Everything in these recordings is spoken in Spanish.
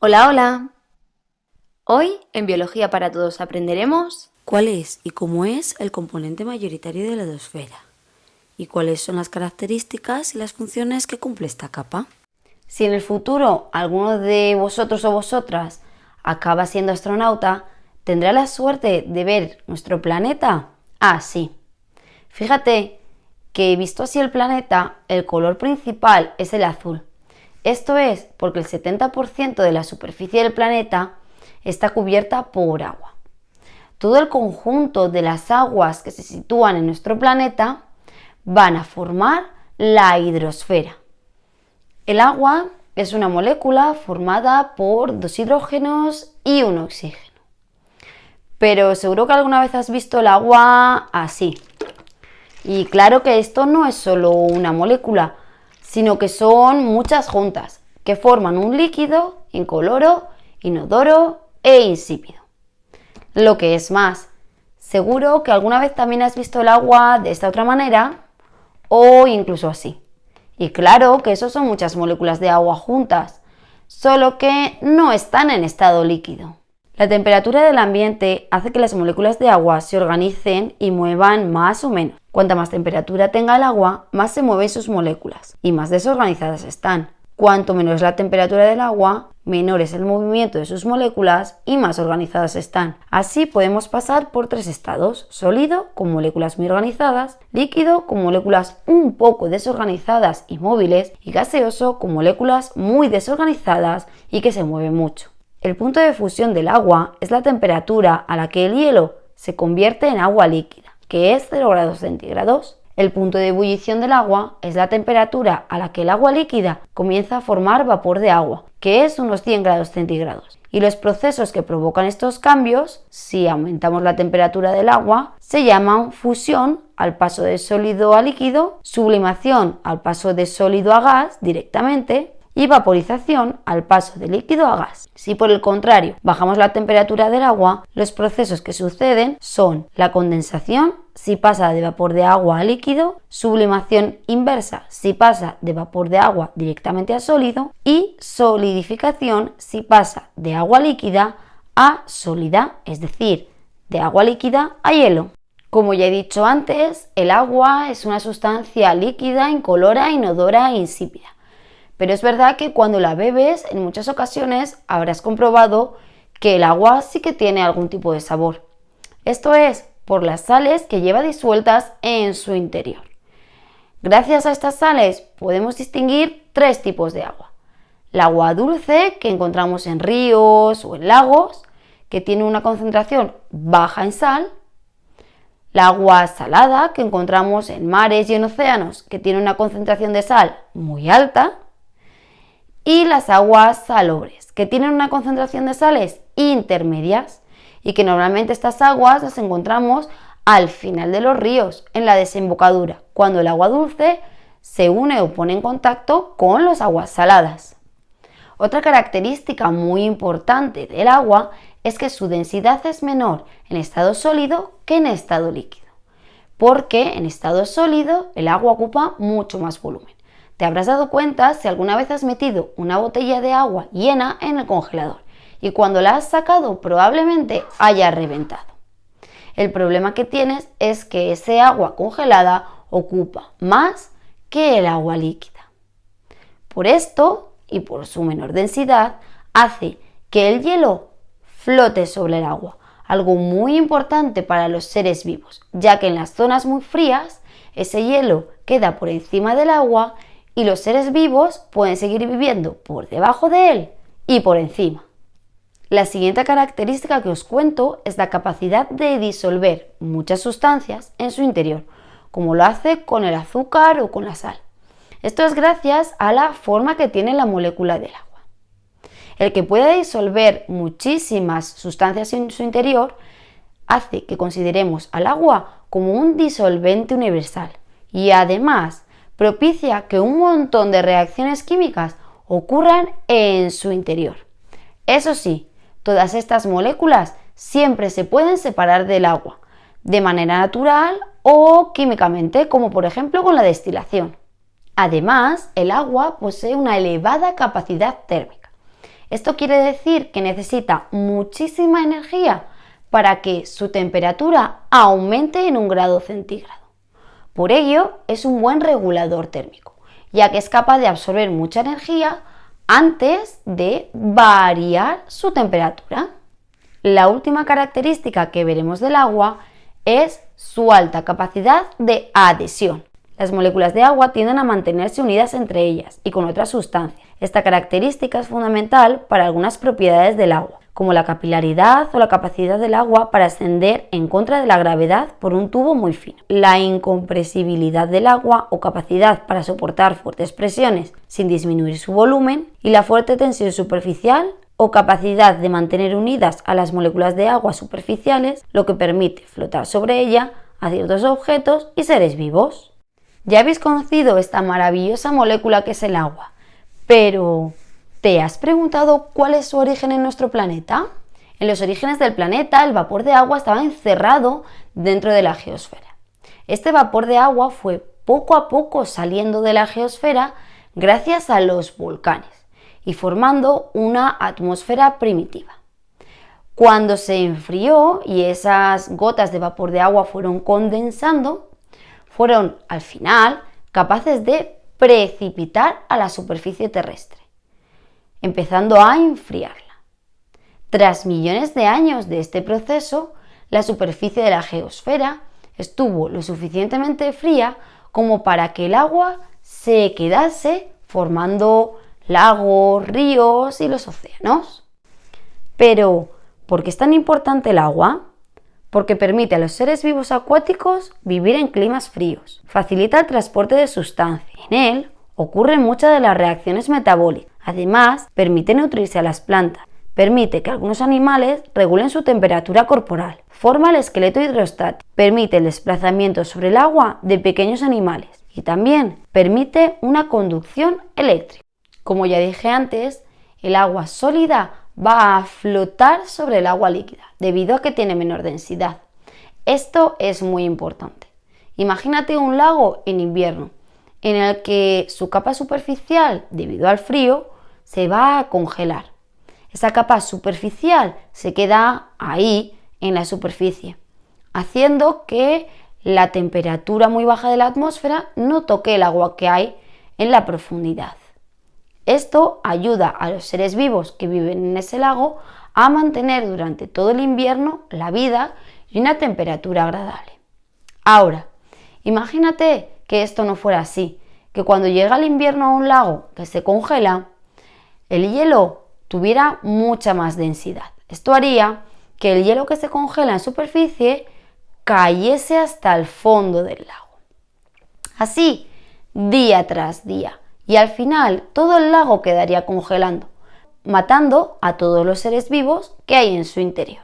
Hola, hola. Hoy en Biología para Todos aprenderemos ¿Cuál es y cómo es el componente mayoritario de la biosfera? ¿Y cuáles son las características y las funciones que cumple esta capa? si en el futuro alguno de vosotros o vosotras acaba siendo astronauta, ¿tendrá la suerte de ver nuestro planeta? Ah, sí. Fíjate que visto así el planeta, el color principal es el azul. Esto es porque el 70% de la superficie del planeta está cubierta por agua. Todo el conjunto de las aguas que se sitúan en nuestro planeta van a formar la hidrosfera. El agua es una molécula formada por 2 hidrógenos y un oxígeno. Pero seguro que alguna vez has visto el agua así. Y claro que esto no es solo una molécula, sino que son muchas juntas, que forman un líquido incoloro, inodoro e insípido. Lo que es más, seguro que alguna vez también has visto el agua de esta otra manera o incluso así. Y claro que eso son muchas moléculas de agua juntas, solo que no están en estado líquido. La temperatura del ambiente hace que las moléculas de agua se organicen y muevan más o menos. Cuanta más temperatura tenga el agua, más se mueven sus moléculas y más desorganizadas están. Cuanto menor es la temperatura del agua, menor es el movimiento de sus moléculas y más organizadas están. Así podemos pasar por 3 estados: sólido, con moléculas muy organizadas; líquido, con moléculas un poco desorganizadas y móviles; y gaseoso, con moléculas muy desorganizadas y que se mueven mucho. El punto de fusión del agua es la temperatura a la que el hielo se convierte en agua líquida, que es 0 grados centígrados. El punto de ebullición del agua es la temperatura a la que el agua líquida comienza a formar vapor de agua, que es unos 100 grados centígrados. Y los procesos que provocan estos cambios, si aumentamos la temperatura del agua, se llaman fusión al paso de sólido a líquido, sublimación al paso de sólido a gas directamente, y vaporización al paso de líquido a gas. Si por el contrario bajamos la temperatura del agua, los procesos que suceden son la condensación, si pasa de vapor de agua a líquido; sublimación inversa, si pasa de vapor de agua directamente a sólido; y solidificación, si pasa de agua líquida a sólida, es decir, de agua líquida a hielo. Como ya he dicho antes, el agua es una sustancia líquida, incolora, inodora e insípida. Pero es verdad que cuando la bebes, en muchas ocasiones habrás comprobado que el agua sí que tiene algún tipo de sabor. Esto es por las sales que lleva disueltas en su interior. Gracias a estas sales podemos distinguir 3 tipos de agua. El agua dulce, que encontramos en ríos o en lagos, que tiene una concentración baja en sal. La agua salada, que encontramos en mares y en océanos, que tiene una concentración de sal muy alta. Y las aguas salobres, que tienen una concentración de sales intermedias y que normalmente estas aguas las encontramos al final de los ríos, en la desembocadura, cuando el agua dulce se une o pone en contacto con las aguas saladas. Otra característica muy importante del agua es que su densidad es menor en estado sólido que en estado líquido, porque en estado sólido el agua ocupa mucho más volumen. Te habrás dado cuenta si alguna vez has metido una botella de agua llena en el congelador y cuando la has sacado probablemente haya reventado. El problema que tienes es que ese agua congelada ocupa más que el agua líquida. Por esto, y por su menor densidad, hace que el hielo flote sobre el agua, algo muy importante para los seres vivos, ya que en las zonas muy frías ese hielo queda por encima del agua y los seres vivos pueden seguir viviendo por debajo de él y por encima. La siguiente característica que os cuento es la capacidad de disolver muchas sustancias en su interior, como lo hace con el azúcar o con la sal. Esto es gracias a la forma que tiene la molécula del agua. El que pueda disolver muchísimas sustancias en su interior hace que consideremos al agua como un disolvente universal y además propicia que un montón de reacciones químicas ocurran en su interior. Eso sí, todas estas moléculas siempre se pueden separar del agua, de manera natural o químicamente, como por ejemplo con la destilación. Además, el agua posee una elevada capacidad térmica. Esto quiere decir que necesita muchísima energía para que su temperatura aumente en 1 grado centígrado. Por ello, es un buen regulador térmico, ya que es capaz de absorber mucha energía antes de variar su temperatura. La última característica que veremos del agua es su alta capacidad de adhesión. Las moléculas de agua tienden a mantenerse unidas entre ellas y con otras sustancias. Esta característica es fundamental para algunas propiedades del agua, como la capilaridad o la capacidad del agua para ascender en contra de la gravedad por un tubo muy fino. La incompresibilidad del agua o capacidad para soportar fuertes presiones sin disminuir su volumen y la fuerte tensión superficial o capacidad de mantener unidas a las moléculas de agua superficiales, lo que permite flotar sobre ella a ciertos objetos y seres vivos. Ya habéis conocido esta maravillosa molécula que es el agua, pero ¿te has preguntado cuál es su origen en nuestro planeta? En los orígenes del planeta, el vapor de agua estaba encerrado dentro de la geosfera. Este vapor de agua fue poco a poco saliendo de la geosfera gracias a los volcanes y formando una atmósfera primitiva. Cuando se enfrió y esas gotas de vapor de agua fueron condensando, fueron al final capaces de precipitar a la superficie terrestre, empezando a enfriarla. Tras millones de años de este proceso, la superficie de la geosfera estuvo lo suficientemente fría como para que el agua se quedase formando lagos, ríos y los océanos. Pero, ¿por qué es tan importante el agua? Porque permite a los seres vivos acuáticos vivir en climas fríos, facilita el transporte de sustancias. En él ocurren muchas de las reacciones metabólicas. Además, permite nutrirse a las plantas, permite que algunos animales regulen su temperatura corporal, forma el esqueleto hidrostático, permite el desplazamiento sobre el agua de pequeños animales y también permite una conducción eléctrica. Como ya dije antes, el agua sólida va a flotar sobre el agua líquida, debido a que tiene menor densidad. Esto es muy importante. Imagínate un lago en invierno, en el que su capa superficial, debido al frío, se va a congelar. Esa capa superficial se queda ahí, en la superficie, haciendo que la temperatura muy baja de la atmósfera no toque el agua que hay en la profundidad. Esto ayuda a los seres vivos que viven en ese lago a mantener durante todo el invierno la vida y una temperatura agradable. Ahora, imagínate que esto no fuera así, que cuando llega el invierno a un lago que se congela, el hielo tuviera mucha más densidad. Esto haría que el hielo que se congela en superficie cayese hasta el fondo del lago. Así, día tras día. Y al final todo el lago quedaría congelando, matando a todos los seres vivos que hay en su interior.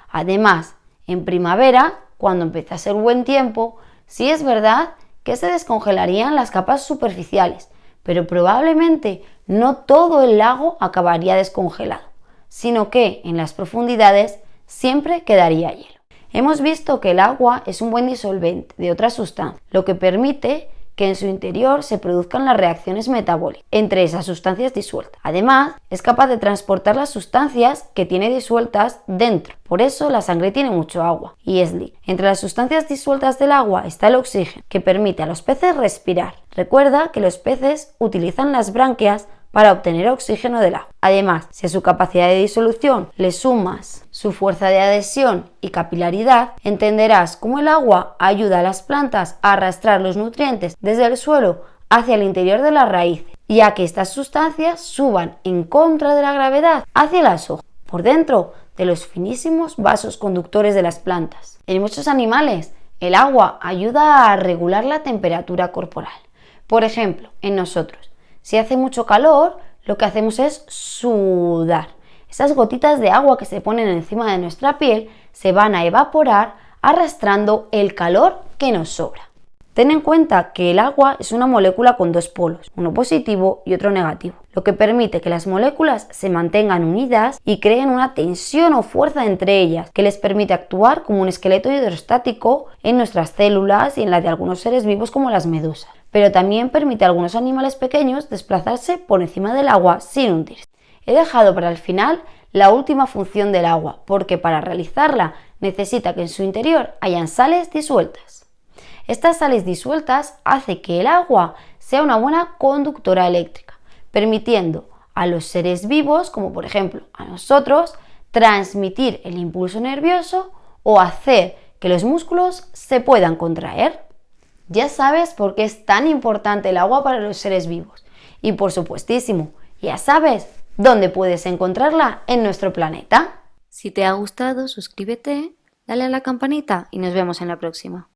Además, en primavera, cuando empieza a ser buen tiempo, sí es verdad que se descongelarían las capas superficiales, pero probablemente no todo el lago acabaría descongelado, sino que en las profundidades siempre quedaría hielo. Hemos visto que el agua es un buen disolvente de otras sustancias, lo que permite que en su interior se produzcan las reacciones metabólicas entre esas sustancias disueltas. Además, es capaz de transportar las sustancias que tiene disueltas dentro. Por eso la sangre tiene mucho agua y es líquida. Entre las sustancias disueltas del agua está el oxígeno, que permite a los peces respirar. Recuerda que los peces utilizan las branquias para obtener oxígeno del agua. Además, si a su capacidad de disolución le sumas su fuerza de adhesión y capilaridad, entenderás cómo el agua ayuda a las plantas a arrastrar los nutrientes desde el suelo hacia el interior de las raíces y a que estas sustancias suban en contra de la gravedad hacia las hojas, por dentro de los finísimos vasos conductores de las plantas. En muchos animales, el agua ayuda a regular la temperatura corporal. Por ejemplo, en nosotros, si hace mucho calor, lo que hacemos es sudar. Esas gotitas de agua que se ponen encima de nuestra piel se van a evaporar arrastrando el calor que nos sobra. Ten en cuenta que el agua es una molécula con dos polos, uno positivo y otro negativo, lo que permite que las moléculas se mantengan unidas y creen una tensión o fuerza entre ellas que les permite actuar como un esqueleto hidrostático en nuestras células y en la de algunos seres vivos como las medusas, pero también permite a algunos animales pequeños desplazarse por encima del agua sin hundirse. He dejado para el final la última función del agua, porque para realizarla necesita que en su interior hayan sales disueltas. Estas sales disueltas hacen que el agua sea una buena conductora eléctrica, permitiendo a los seres vivos, como por ejemplo a nosotros, transmitir el impulso nervioso o hacer que los músculos se puedan contraer. Ya sabes por qué es tan importante el agua para los seres vivos. Y por supuestísimo, ya sabes dónde puedes encontrarla en nuestro planeta. Si te ha gustado, suscríbete, dale a la campanita y nos vemos en la próxima.